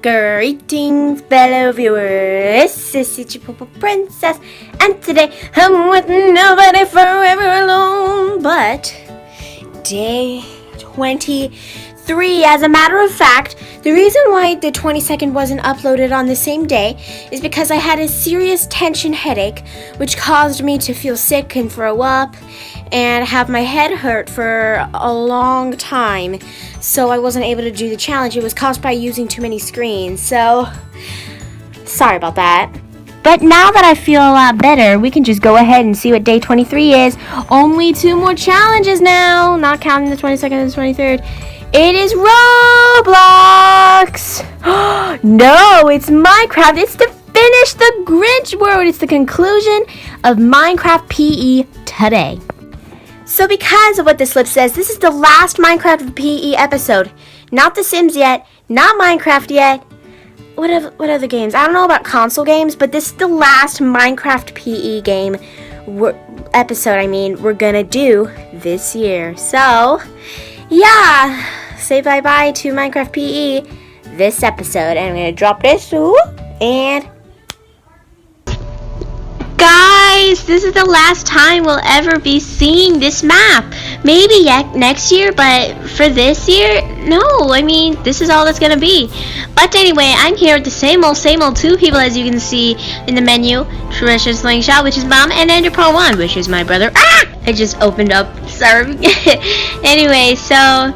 Greetings, fellow viewers. This is your Purple Princess, and today I'm with nobody forever alone. But day 23, as a matter of fact, the reason why the 22nd wasn't uploaded on the same day is because I had a serious tension headache, which caused me to feel sick and throw up and have my head hurt for a long time. So I wasn't able to do the challenge. It was caused by using too many screens. So, sorry about that. But now that I feel a lot better, we can just go ahead and see what day 23 is. Only 2 more challenges now, not counting the 22nd and the 23rd. It is Roblox! No, it's Minecraft. It's to finish the Grinch world. It's the conclusion of Minecraft PE today. So because of what the slip says, this is the last Minecraft PE episode. Not The Sims yet, not Minecraft yet. What other games? I don't know about console games, but this is the last Minecraft PE game episode, we're gonna do this year. So, yeah, say bye-bye to Minecraft PE this episode. And I'm gonna drop this, and... Guys, this is the last time we'll ever be seeing this map. Maybe next year, but for this year, no. This is all that's gonna be. But anyway, I'm here with the same old 2 people, as you can see in the menu. Trisha Slingshot, which is Mom, and Ender Pro 1, which is my brother. I just opened up. Sorry. Anyway, so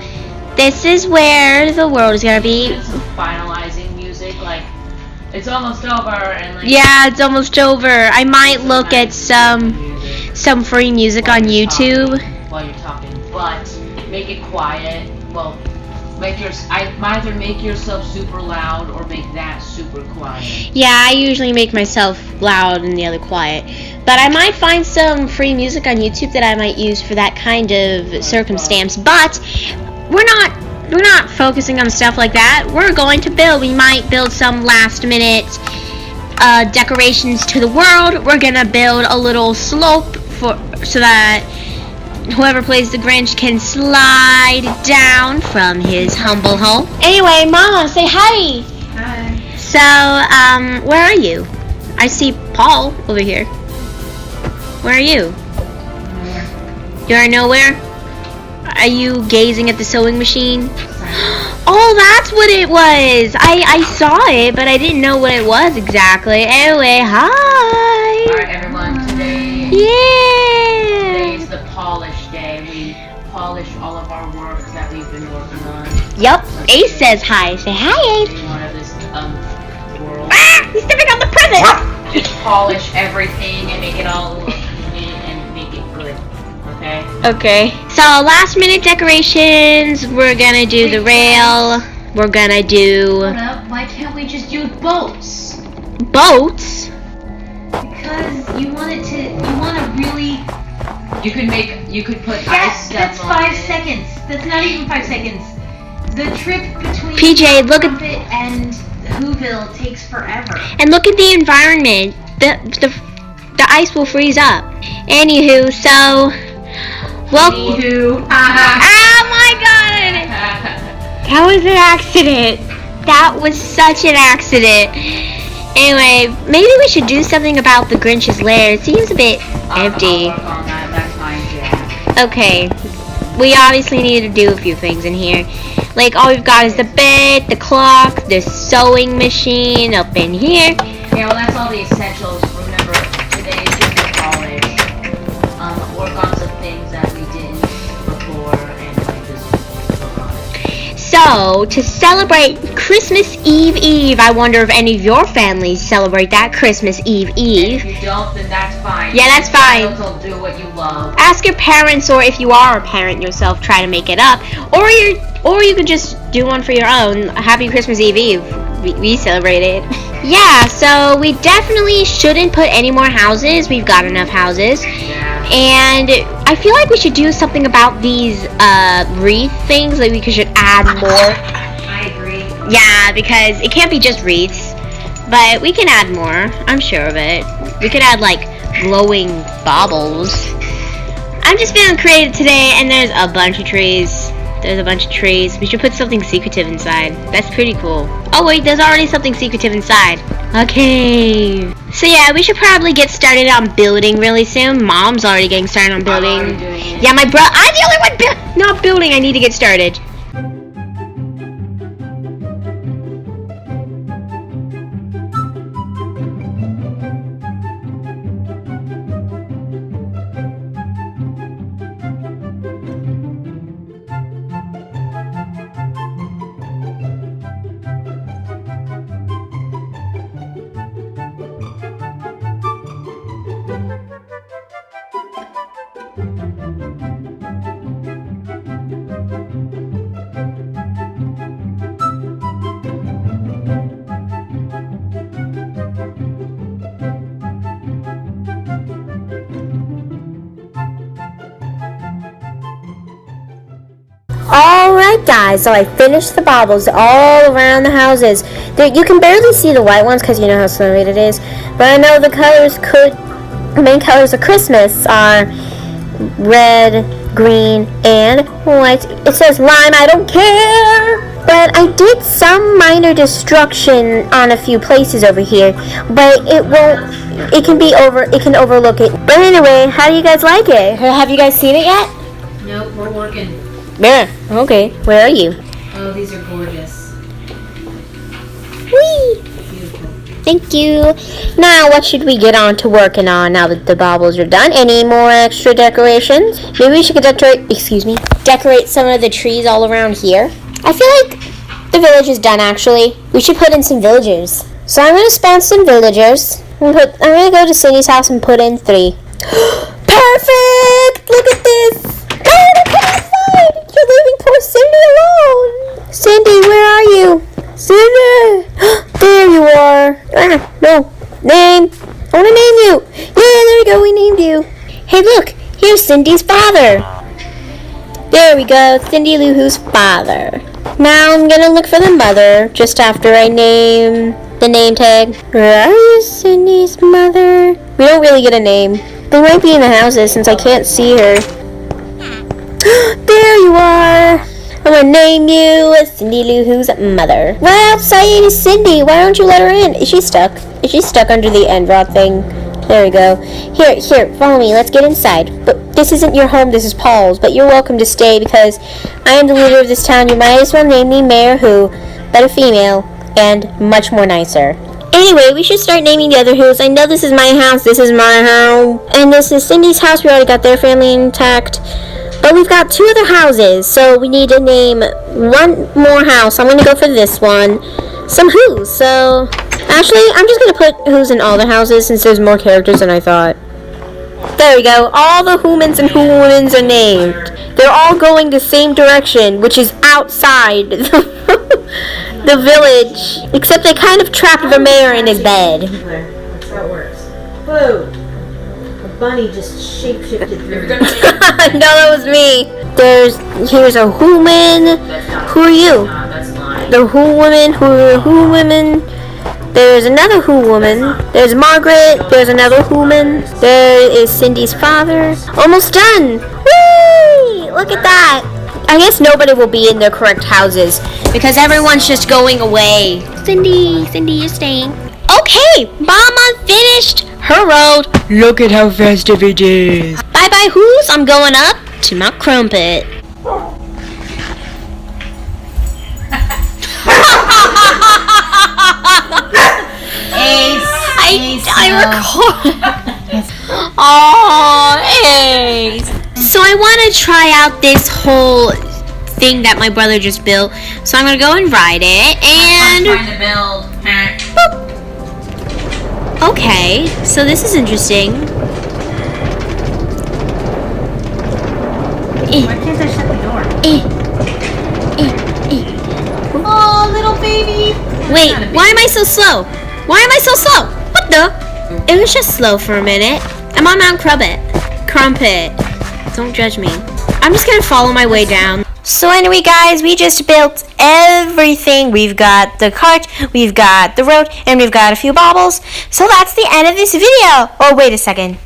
this is where the world is gonna be. Finalizing music, it's almost over, and yeah, it's almost over. I might look at some free music on YouTube while you're talking, but make it quiet. Well, either make yourself super loud or make that super quiet. Yeah, I usually make myself loud and the other quiet. But I might find some free music on YouTube that I might use for that kind of circumstance. But we're not focusing on stuff like that. We're going to build. We might build some last minute decorations to the world. We're gonna build a little slope so that whoever plays the Grinch can slide down from his humble home. Anyway, Mama, say hi. Hi. So, where are you? I see Paul over here. Where are you? Nowhere. You're nowhere? Are you gazing at the sewing machine? Oh, that's what it was. I saw it, but I didn't know what it was exactly. Anyway, hi. Alright, everyone, today is the polish day. We polish all of our work that we've been working on. Yep, Ace says hi. Say hi, Ace. One of this world. He's stepping on the present. Just polish everything and make it all and make it good. Okay? Okay. So, last minute decorations. We're gonna do the rail. We're gonna do... Hold up. Why can't we just do boats? Boats? Because you want to really... You could put ice stuff That's on 5 it. seconds. That's not even 5 seconds. The trip between PJ, look at... Trumpet and Whoville takes forever. And look at the environment. The ice will freeze up. Anywho, so... Well, Anywho. oh my god! That was an accident. That was such an accident. Anyway, maybe we should do something about the Grinch's lair. It seems a bit empty. I'll work on that. That's fine, yeah. Okay, we obviously need to do a few things in here. All we've got is the bed, the clock, the sewing machine up in here. Yeah, well, that's all the essentials. Remember, today is just the polish. Work on some things that we didn't before, and just work on it. So, to celebrate Christmas Eve, I wonder if any of your families celebrate that Christmas Eve. And if you don't, then that's fine. Yeah, that's fine. Will do what you love. Ask your parents, or if you are a parent yourself, try to make it up. Or you could just do one for your own. Happy Christmas Eve. We celebrate it. Yeah, so we definitely shouldn't put any more houses. We've got enough houses. Yeah. And I feel like we should do something about these wreath things. We should add more. I agree. Yeah, because it can't be just wreaths. But we can add more. I'm sure of it. We could add glowing baubles. I'm just feeling creative today, and there's a bunch of trees. There's a bunch of trees. We should put something secretive inside. That's pretty cool. Oh wait, there's already something secretive inside. Okay. So yeah, we should probably get started on building really soon. Mom's already getting started on building. Yeah, my bro. I'm the only one not building. I need to get started. Alright guys, so I finished the baubles all around the houses. You can barely see the white ones because you know how snowy it is. But I know the main colors of Christmas are red, green, and white. It says lime, I don't care! But I did some minor destruction on a few places over here. But it can overlook it. But anyway, how do you guys like it? Have you guys seen it yet? Nope, we're working. Yeah, okay. Where are you? Oh, these are gorgeous. Whee! Beautiful. Thank you. Now, what should we get on to working on now that the baubles are done? Any more extra decorations? Maybe we should decorate some of the trees all around here. I feel like the village is done, actually. We should put in some villagers. So I'm going to spawn some villagers. I'm going to go to Cindy's house and put in 3. Perfect! Look at this! You're leaving poor Cindy alone. Cindy, where are you? Cindy! There you are. No. Name. I want to name you. Yeah, there we go. We named you. Hey, look. Here's Cindy's father. There we go. Cindy Lou Who's father. Now I'm going to look for the mother just after I name the name tag. Where are you, Cindy's mother? We don't really get a name. They might be in the houses since I can't see her. There you are. I'm gonna name you Cindy Lou Who's mother. Right outside is Cindy. Why don't you let her in? Is she stuck? Is she stuck under the end rod thing? There we go. Here, follow me. Let's get inside. But this isn't your home. This is Paul's. But you're welcome to stay because I am the leader of this town. You might as well name me Mayor Who, but a female and much more nicer. Anyway, we should start naming the other Who's. I know this is my house. This is my home. And this is Cindy's house. We already got their family intact. But we've got 2 other houses, so we need to name one more house. I'm going to go for this one. Some Who's. So, actually, I'm just going to put Who's in all the houses since there's more characters than I thought. There we go. All the Whomans and Whomans are named. They're all going the same direction, which is outside the village. Except they kind of trapped the mayor in his bed. That's how it works. Whoa! Bunny just shapeshifted through. No, that was me. Here's a Whoman. Who are you? The Who woman. There's another Who woman. There's Margaret. There's another Whoman. There is Cindy's father. Almost done. Whee! Look at that. I guess nobody will be in their correct houses because everyone's just going away. Cindy, you're staying. Okay, Mama finished her road. Look at how festive it is. Bye-bye, Who's. I'm going up to my crumpet. I record. Oh, Ace. So I want to try out this whole thing that my brother just built. So I'm going to go and ride it and... I'm trying to build. Boop. Okay, so this is interesting. Why can't I shut the door? Oh, little baby. Wait, why am I so slow? What the? It was just slow for a minute. I'm on Mount Crumpet. Don't judge me. I'm just gonna follow my way down. So anyway, guys, we just built everything. We've got the cart, we've got the road, and we've got a few baubles. So that's the end of this video. Oh, wait a second.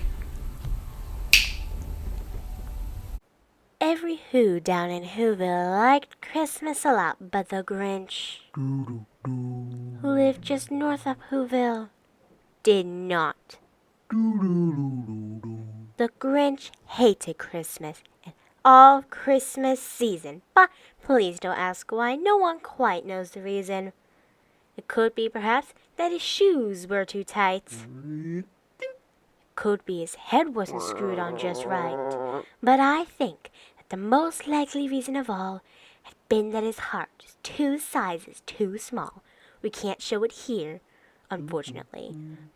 Every Who down in Whoville liked Christmas a lot, but the Grinch, who lived just north of Whoville, did not. The Grinch hated Christmas and all Christmas season, but please don't ask why. No one quite knows the reason. It could be perhaps that his shoes were too tight. Could be his head wasn't screwed on just right. But I think that the most likely reason of all had been that his heart is 2 sizes too small. We can't show it here, unfortunately.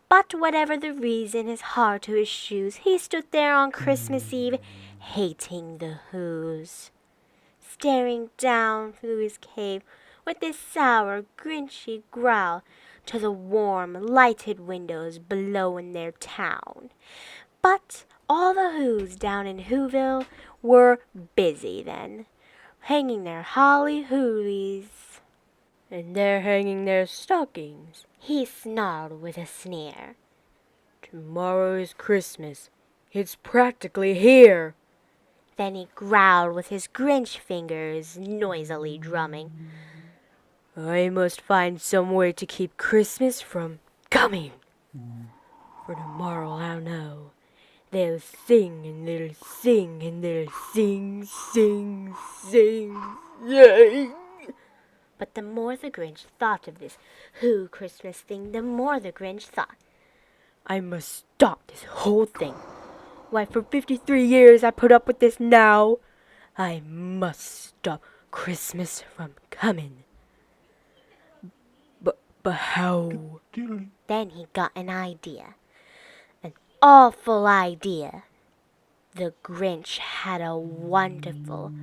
But whatever the reason, his heart to his shoes, he stood there on Christmas Eve, hating the Whos, staring down through his cave with this sour, grinchy growl to the warm, lighted windows below in their town. But all the Whos down in Whoville were busy then, hanging their holly hoolies. And they're hanging their stockings, he snarled with a sneer. Tomorrow is Christmas. It's practically here. Then he growled with his Grinch fingers noisily drumming. I must find some way to keep Christmas from coming. For tomorrow I'll know. They'll sing and they'll sing and they'll sing, sing, sing, sing. But the more the Grinch thought of this Who Christmas thing, the more the Grinch thought, I must stop this whole thing. Why, for 53 years I put up with this now. I must stop Christmas from coming. But how? Then he got an idea. An awful idea. The Grinch had a wonderful,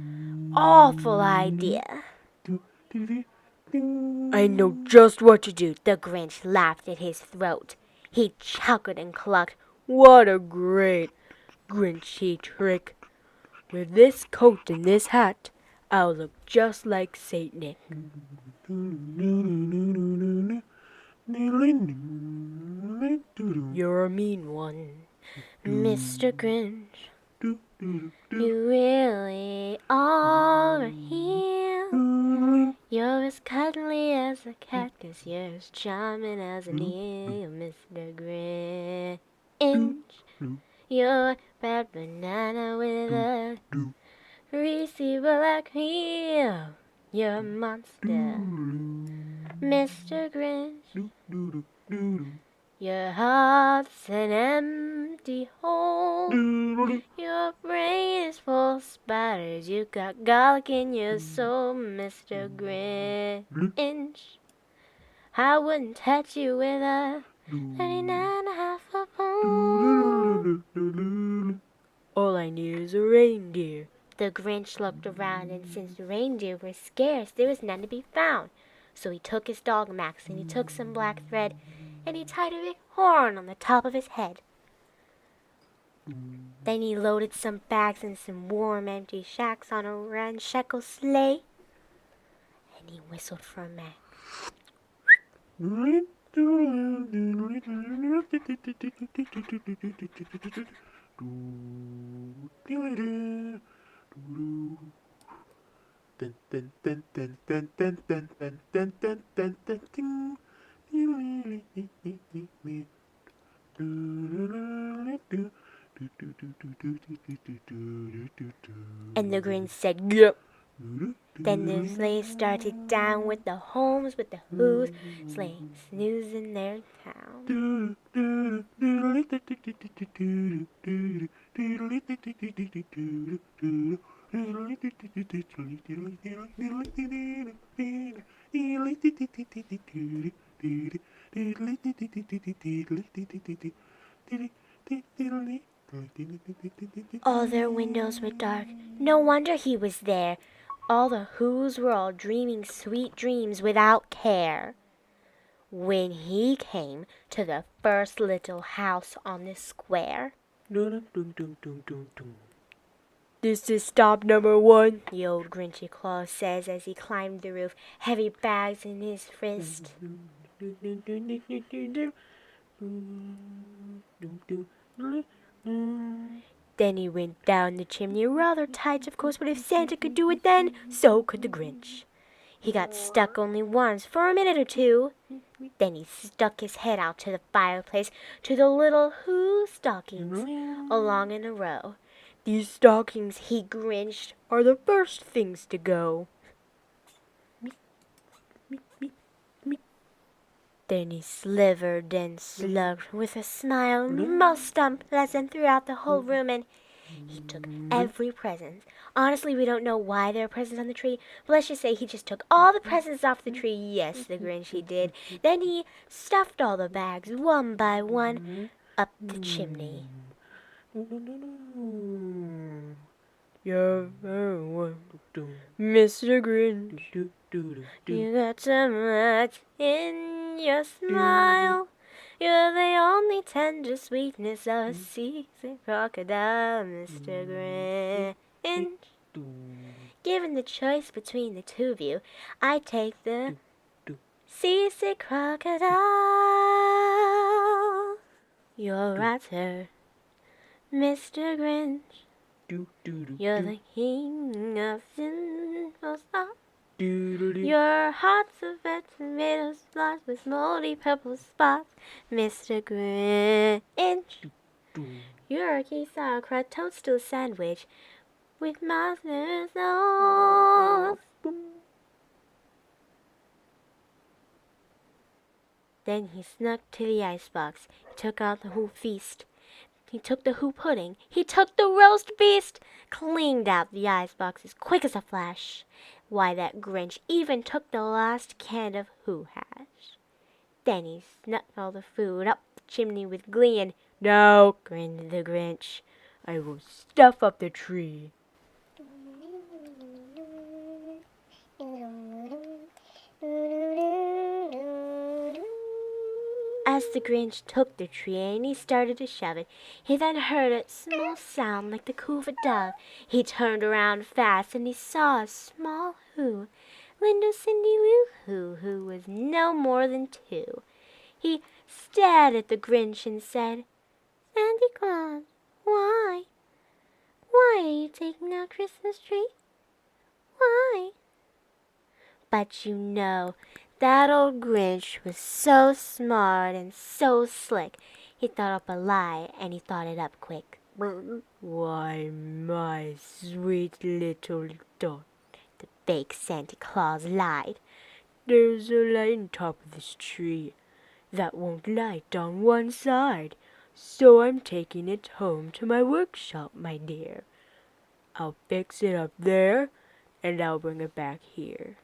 awful idea. I know just what to do. The Grinch laughed at his throat. He chuckled and clucked. What a great Grinchy trick. With this coat and this hat, I'll look just like Saint Nick. You're a mean one, Mr. Grinch. You really are here. You're as cuddly as a cat, 'cause you're as charming as an eel, Mr. Grinch. You're a bad banana with a greasy black heel. You're a monster, Mr. Grinch. Your heart's an empty hole. Your brain is full of spiders. You got garlic in your soul, Mr. Grinch. I wouldn't touch you with a 39.5 pound. All I need is a reindeer. The Grinch looked around, and since the reindeer were scarce, there was none to be found. So he took his dog Max, and he took some black thread, and he tied a big horn on the top of his head. Then he loaded some bags and some warm, empty shacks on a ramshackle sleigh, and he whistled for Max. And the Grinch said, "Yep." Then the sleigh started down with the homes, with the Whos, sleighing snooze in their town. All their windows were dark. No wonder he was there. All the Whos were all dreaming sweet dreams without care. When he came to the first little house on the square. This is stop number 1, the old Grinchy Claus says as he climbed the roof, heavy bags in his fist. Then he went down the chimney rather tight, of course, but if Santa could do it then, so could the Grinch. He got stuck only once, for a minute or two. Then he stuck his head out to the fireplace, to the little Who stockings, along in a row. These stockings, he grinched, are the first things to go. Then he slivered and slugged with a smile most unpleasant throughout the whole room, and he took every present. Honestly, we don't know why there are presents on the tree, but let's just say he just took all the presents off the tree. Yes, the Grinch, he did. Then he stuffed all the bags, one by one, up the chimney. You're very welcome, Mr. Grinch. You got so much in your smile. You're the only tender sweetness of a seasoned crocodile, Mr. Grinch. Given the choice between the two of you, I take the seasick crocodile. You're right, sir, Mr. Grinch. You're the king of sinful thoughts. Your heart's a red tomato slice with moldy purple spots, Mr. Grinch. You're a key sauerkraut toadstool sandwich with monster sauce. Then he snuck to the icebox. He took out the whole feast. He took the Who pudding. He took the roast beast. Cleaned out the icebox as quick as a flash. Why, that Grinch even took the last can of Who hash. Then he snuck all the food up the chimney with glee, and "No," grinned the Grinch, "I will stuff up the tree." As the Grinch took the tree and he started to shove it, he then heard a small sound like the coo of a dove. He turned around fast and he saw a small Who, Linda Cindy Lou who was no more than 2. He stared at the Grinch and said, "Santa Claus, why? Why are you taking our Christmas tree? Why?" But you know, that old Grinch was so smart and so slick. He thought up a lie, and he thought it up quick. "Why, my sweet little dot," the fake Santa Claus lied. "There's a light on top of this tree that won't light on one side, so I'm taking it home to my workshop, my dear. I'll fix it up there, and I'll bring it back here."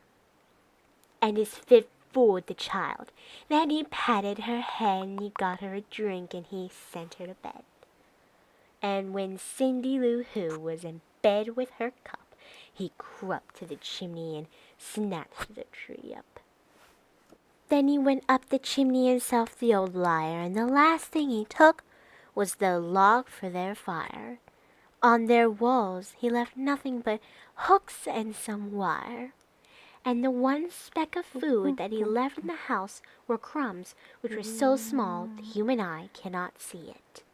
And his fit fooled the child. Then he patted her head and he got her a drink and he sent her to bed. And when Cindy Lou Who was in bed with her cup, he crept to the chimney and snatched the tree up. Then he went up the chimney himself, the old liar, and the last thing he took was the log for their fire. On their walls he left nothing but hooks and some wire. And the one speck of food that he left in the house were crumbs, which were so small the human eye cannot see it.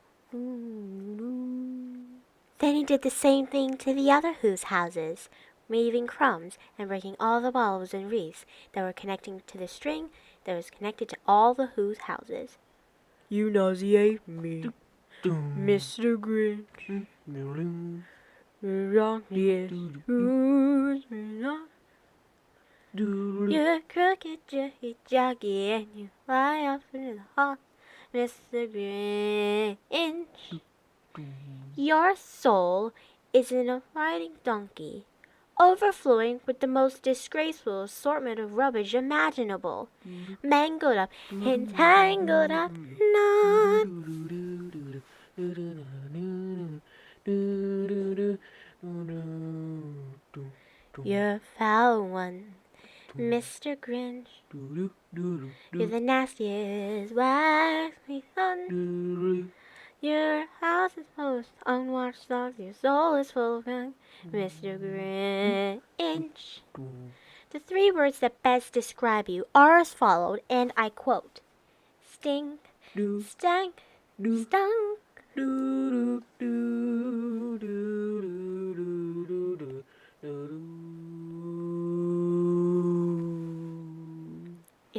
Then he did the same thing to the other Who's houses, leaving crumbs and breaking all the bulbs and wreaths that were connecting to the string that was connected to all the Who's houses. "You nauseate me, Mr. Grinch. You're crooked, juggy, juggy, and you fly off into the hall, Mr. Grinch. Your soul is in a riding donkey, overflowing with the most disgraceful assortment of rubbish imaginable, mangled up and tangled up, not. You're a foul one, Mr. Grinch. You're the nastiest, waxy son. Your house is full of unwashed dogs. Your soul is full of junk, Mr. Grinch. The 3 words that best describe you are as followed, and I quote: stink, stank, stunk. It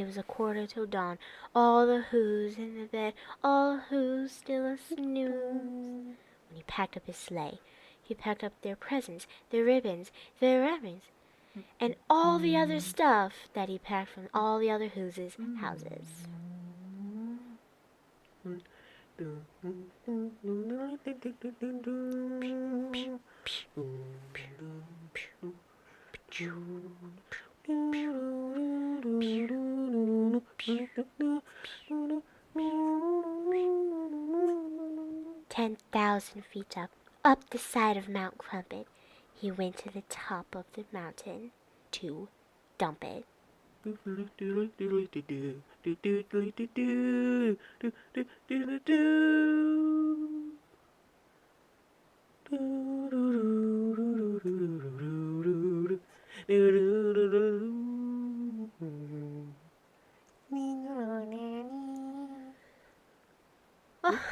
was a quarter till dawn. All the who's in the bed, all who's still a snooze. When he packed up his sleigh, he packed up their presents, their ribbons, their earrings, and all the other stuff that he packed from all the other who's houses. $10,000 feet up the side of Mount Crumpet, he went to the top of the mountain to dump it.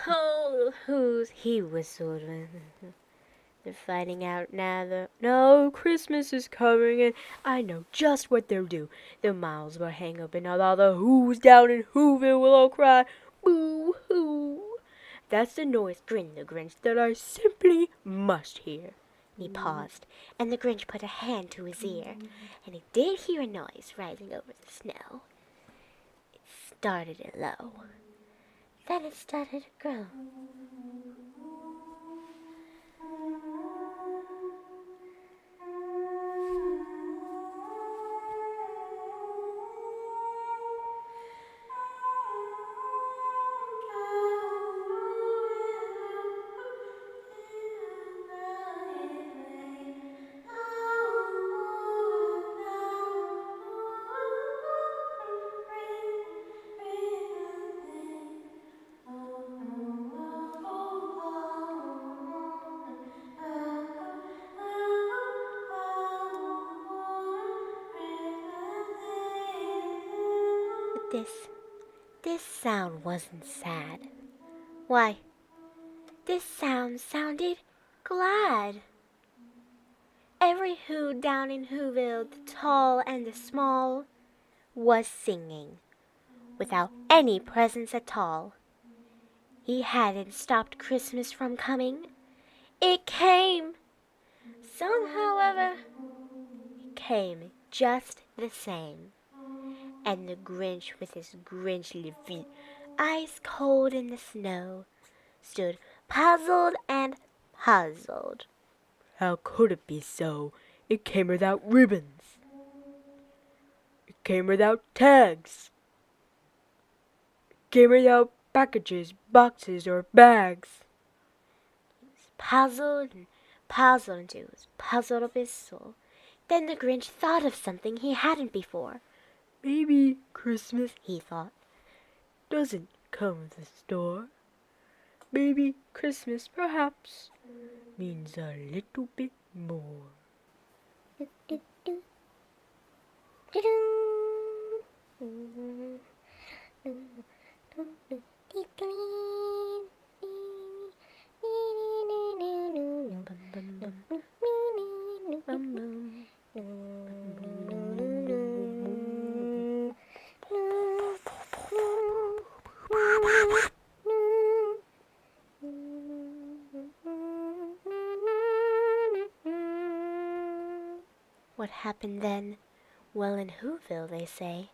Oh, who's he whistled. They're finding out now. No, Christmas is coming, and I know just what they'll do. The miles will hang up, and all the who's down in Whoville will all cry, boo hoo. That's the noise, grinned the Grinch, that I simply must hear. And he paused, and the Grinch put a hand to his ear, and he did hear a noise rising over the snow. It started low. Then it started to grow. This sound wasn't sad. Why, this sound sounded glad. Every who down in Whoville, the tall and the small, was singing, without any presents at all. He hadn't stopped Christmas from coming. It came. Some, however, it came just the same. And the Grinch, with his Grinchly feet, ice cold in the snow, stood puzzled and puzzled. How could it be so? It came without ribbons. It came without tags. It came without packages, boxes, or bags. He was puzzled and puzzled until he was puzzled of his soul. Then the Grinch thought of something he hadn't before. Maybe Christmas, he thought, doesn't come with a store. Maybe Christmas, perhaps, means a little bit more. What happened then? Well, in Whoville, they say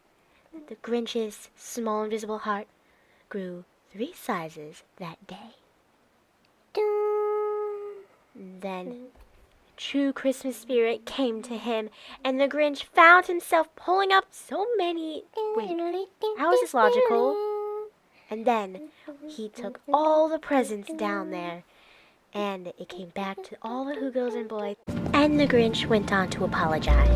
that the Grinch's small invisible heart grew 3 sizes that day. Then the true Christmas spirit came to him, and the Grinch found himself pulling up so many... Wait, how is this logical? And then he took all the presents down there, and it came back to all the Who Girls and Boys, and the Grinch went on to apologize.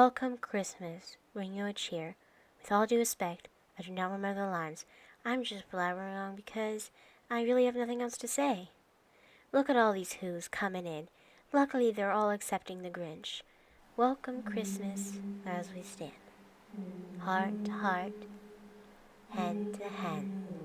Welcome Christmas, bring you a cheer. With all due respect, I do not remember the lines. I'm just blabbering on because I really have nothing else to say. Look at all these who's coming in. Luckily, they're all accepting the Grinch. Welcome Christmas as we stand. Heart to heart, hand to hand.